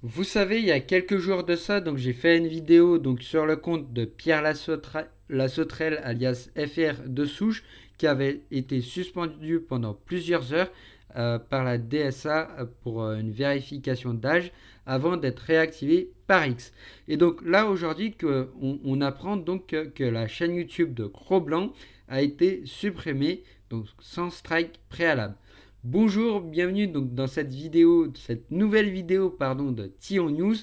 Vous savez, il y a quelques jours de ça, donc j'ai fait une vidéo donc sur le compte de Pierre Lasautrelle alias FR de Souche qui avait été suspendu pendant plusieurs heures par la DSA pour une vérification d'âge avant d'être réactivé par X. Et donc là aujourd'hui on apprend donc que la chaîne YouTube de Cro-Blanc a été supprimée donc sans strike préalable. Bonjour, bienvenue donc dans cette nouvelle vidéo pardon, de Tion News.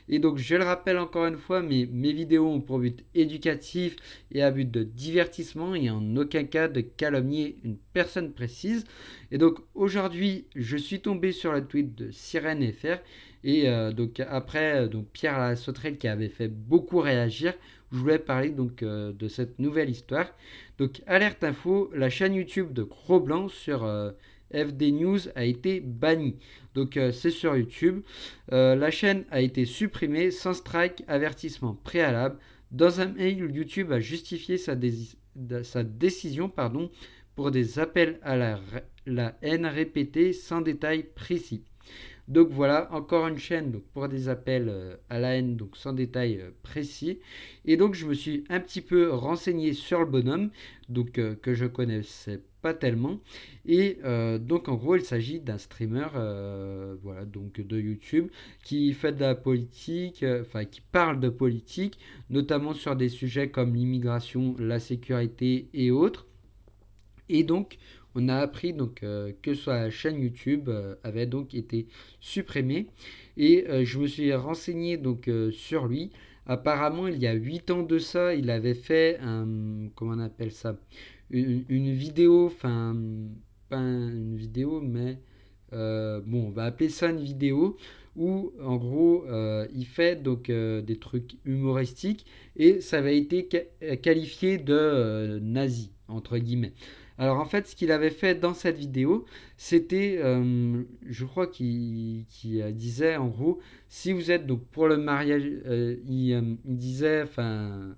Et donc je le rappelle encore une fois, mes vidéos ont pour but éducatif et à but de divertissement et en aucun cas de calomnier une personne précise. Et donc aujourd'hui, je suis tombé sur le tweet de Sirène FR et donc après donc Pierre la Sauterelle qui avait fait beaucoup réagir. Je voulais parler donc de cette nouvelle histoire. Donc alerte info, la chaîne YouTube de Cro-Blanc sur FD News a été banni. Donc c'est sur YouTube. La chaîne a été supprimée sans strike avertissement préalable. Dans un mail, YouTube a justifié sa décision pour des appels à la haine répétés sans détail précis. Donc voilà, encore une chaîne donc pour des appels à la haine, donc sans détail précis. Et donc je me suis un petit peu renseigné sur le bonhomme, donc que je connaissais pas tellement. Et donc en gros, il s'agit d'un streamer, voilà, donc de YouTube, qui fait de la politique, enfin qui parle de politique, notamment sur des sujets comme l'immigration, la sécurité et autres. Et donc, on a appris donc, que sa chaîne YouTube avait donc été supprimée. Et je me suis renseigné donc, sur lui. Apparemment, il y a 8 ans de ça, il avait fait un, comment on appelle ça, une vidéo, enfin, pas une vidéo, mais bon, on va appeler ça une vidéo où en gros il fait donc des trucs humoristiques et ça avait été qualifié de nazi entre guillemets. Alors en fait, ce qu'il avait fait dans cette vidéo, c'était, je crois qu'il disait en gros, si vous êtes donc pour le mariage, il disait, enfin,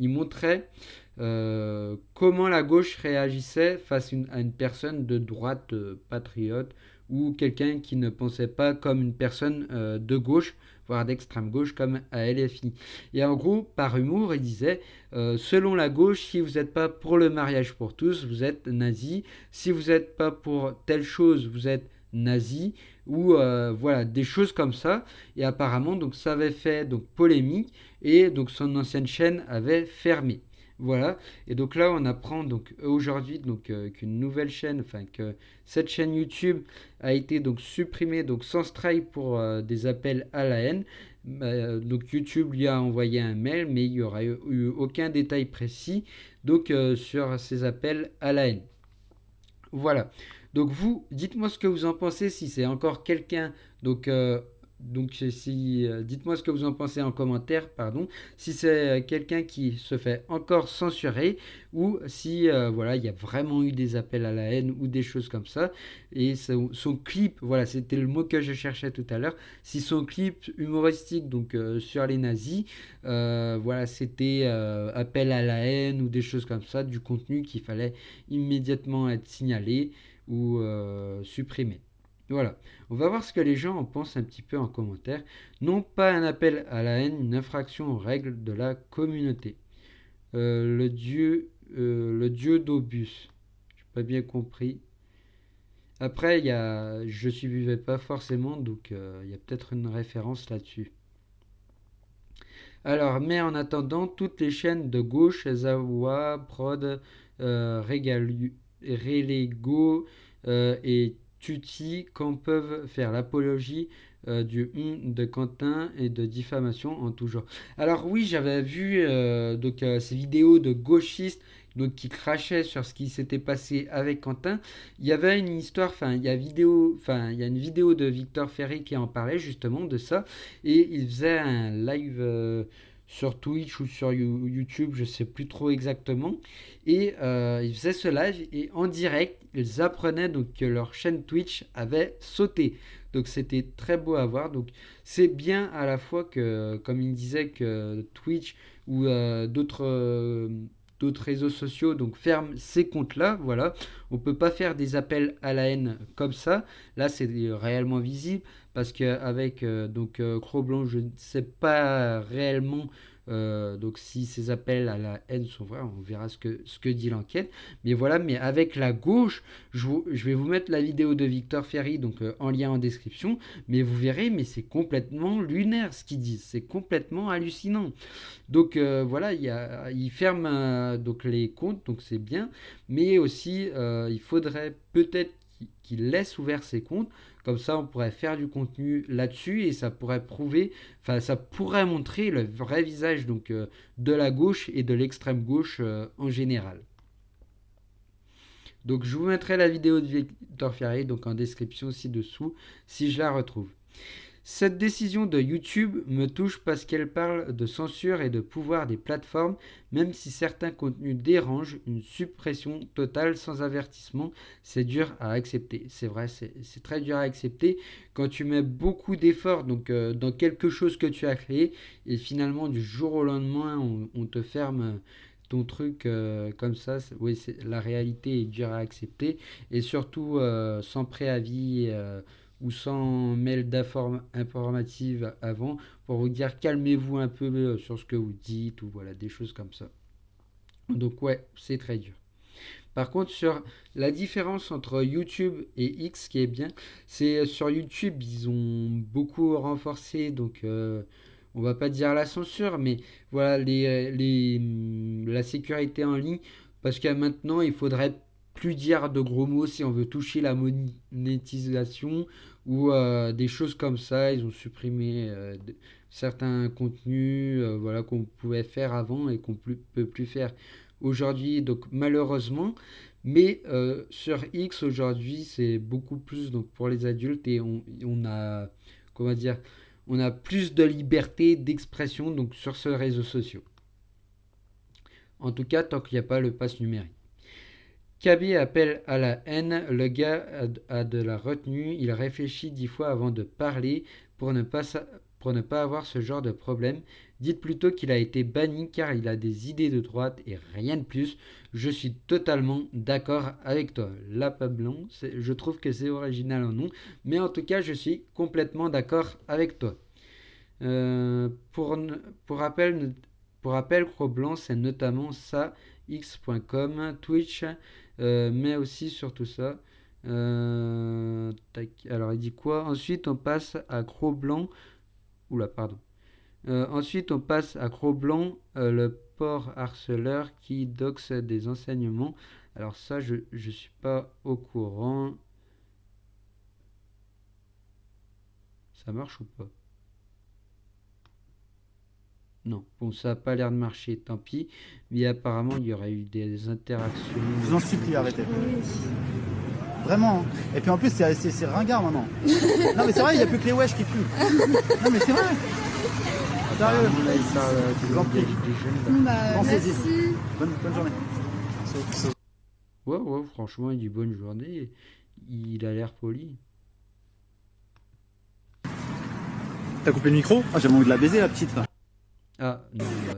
il montrait comment la gauche réagissait face à une personne de droite patriote ou quelqu'un qui ne pensait pas comme une personne de gauche, voire d'extrême gauche comme à LFI. Et en gros, par humour, il disait, selon la gauche, si vous n'êtes pas pour le mariage pour tous, vous êtes nazi. Si vous n'êtes pas pour telle chose, vous êtes nazi. Ou voilà, des choses comme ça. Et apparemment, donc ça avait fait donc polémique et donc son ancienne chaîne avait fermé. Voilà. Et donc là, on apprend donc aujourd'hui donc qu'une nouvelle chaîne, enfin que cette chaîne YouTube a été donc supprimée donc sans strike pour des appels à la haine. Donc YouTube lui a envoyé un mail, mais il n'y aura eu aucun détail précis donc sur ces appels à la haine. Voilà. Donc vous, dites-moi ce que vous en pensez, si c'est encore quelqu'un, donc si, dites-moi ce que vous en pensez en commentaire, pardon, si c'est quelqu'un qui se fait encore censurer ou si voilà, il y a vraiment eu des appels à la haine ou des choses comme ça. Et son clip, voilà, c'était le mot que je cherchais tout à l'heure, si son clip humoristique donc sur les nazis, voilà, c'était appel à la haine ou des choses comme ça, du contenu qu'il fallait immédiatement être signalé ou supprimé. Voilà, on va voir ce que les gens en pensent un petit peu en commentaire. Non pas un appel à la haine, une infraction aux règles de la communauté. Le dieu d'Obus. J'ai pas bien compris. Après, je suivais pas forcément, donc il y a peut-être une référence là-dessus. Alors, mais en attendant, toutes les chaînes de gauche, Zawa, Prod, Relego et Tutti, quand peuvent faire l'apologie du de Quentin et de diffamation en tout genre. Alors oui, j'avais vu donc ces vidéos de gauchistes donc qui crachaient sur ce qui s'était passé avec Quentin. Il y avait une histoire, enfin il y a une vidéo de Victor Ferry qui en parlait justement de ça et il faisait un live sur Twitch ou sur YouTube, je sais plus trop exactement. Et ils faisaient ce live et en direct, ils apprenaient donc que leur chaîne Twitch avait sauté. Donc c'était très beau à voir. Donc c'est bien à la fois que, comme il disait, que Twitch ou d'autres d'autres réseaux sociaux, donc ferme ces comptes-là, voilà. On peut pas faire des appels à la haine comme ça. Là, c'est réellement visible parce qu'avec Cro-Blanc, je ne sais pas réellement donc si ces appels à la haine sont vrais, on verra ce que dit l'enquête. Mais voilà, mais avec la gauche, je vais vous mettre la vidéo de Victor Ferry donc en lien en description, mais vous verrez, mais c'est complètement lunaire ce qu'ils disent, c'est complètement hallucinant. Donc voilà, il ferme donc les comptes, donc c'est bien, mais aussi il faudrait peut-être qu'il laisse ouvert ses comptes, comme ça on pourrait faire du contenu là-dessus et ça pourrait prouver, enfin ça pourrait montrer le vrai visage donc de la gauche et de l'extrême gauche en général. Donc je vous mettrai la vidéo de Victor Ferry donc en description ci-dessous si je la retrouve. Cette décision de YouTube me touche parce qu'elle parle de censure et de pouvoir des plateformes, même si certains contenus dérangent, une suppression totale sans avertissement, c'est dur à accepter. C'est vrai, c'est très dur à accepter quand tu mets beaucoup d'efforts donc, dans quelque chose que tu as créé et finalement du jour au lendemain on te ferme ton truc comme ça. Oui, la réalité est dure à accepter et surtout sans préavis ou sans mail informative avant pour vous dire calmez-vous un peu sur ce que vous dites ou voilà des choses comme ça. Donc ouais, c'est très dur. Par contre, sur la différence entre YouTube et X, ce qui est bien, c'est sur YouTube, ils ont beaucoup renforcé, donc on va pas dire la censure, mais voilà la sécurité en ligne, parce que maintenant, il faudrait plus dire de gros mots si on veut toucher la monétisation ou des choses comme ça. Ils ont supprimé certains contenus voilà, qu'on pouvait faire avant et qu'on ne peut plus faire aujourd'hui, donc malheureusement. Mais sur X aujourd'hui, c'est beaucoup plus donc pour les adultes et on a comment dire, on a plus de liberté d'expression donc sur ce réseau social. En tout cas, tant qu'il n'y a pas le pass numérique. KB appelle à la haine, le gars a de la retenue, il réfléchit 10 fois avant de parler pour ne pas avoir ce genre de problème. Dites plutôt qu'il a été banni car il a des idées de droite et rien de plus. Je suis totalement d'accord avec toi. Lapablon, je trouve que c'est original en nom, mais en tout cas je suis complètement d'accord avec toi. Pour rappel, Cro-Blanc, c'est notamment ça, x.com, Twitch, mais aussi sur tout ça. Alors il dit quoi? Ensuite on passe à Cro-Blanc. Oula, pardon. Ensuite on passe à Cro-Blanc, le port harceleur qui doxe des enseignements. Alors ça je suis pas au courant. Ça marche ou pas? Non, bon, ça n'a pas l'air de marcher, tant pis. Mais apparemment, il y aurait eu des interactions. Je vous en supplie, arrêtez. Vraiment. Et puis en plus, c'est ringard maintenant. Non, mais c'est vrai, il n'y a plus que les wesh qui fument. Non, mais c'est vrai. Sérieux. Là, il parle des jeunes. Pensez-y. Bonne journée. Ouais, franchement, il dit bonne journée. Il a l'air poli. T'as coupé le micro? Ah, j'ai envie de la baiser, la petite, là. Ah,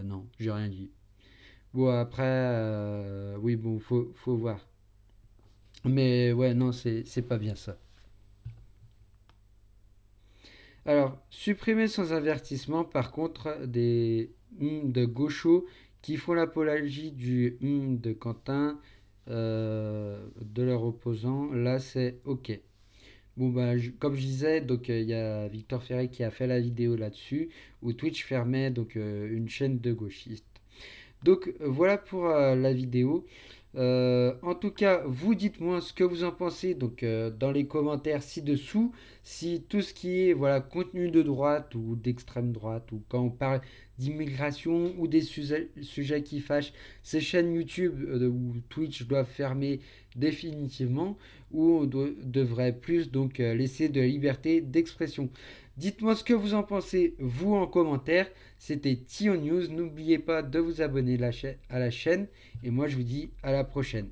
non, j'ai rien dit. Bon, après, oui, bon, faut voir. Mais ouais, non, c'est pas bien ça. Alors, supprimer sans avertissement, par contre, des de gauchos qui font l'apologie du de Quentin, de leur opposant, là, c'est ok. Bon, bah, comme je disais, donc il y a Victor Ferry qui a fait la vidéo là-dessus, où Twitch fermait donc une chaîne de gauchistes. Donc voilà pour la vidéo. En tout cas, vous dites-moi ce que vous en pensez donc dans les commentaires ci-dessous. Si tout ce qui est voilà contenu de droite ou d'extrême droite ou quand on parle d'immigration ou des sujets qui fâchent, ces chaînes YouTube ou Twitch doivent fermer définitivement ou on devrait plus donc laisser de liberté d'expression. Dites-moi ce que vous en pensez, vous en commentaire. C'était Tio News. N'oubliez pas de vous abonner à la chaîne. Et moi, je vous dis à la prochaine.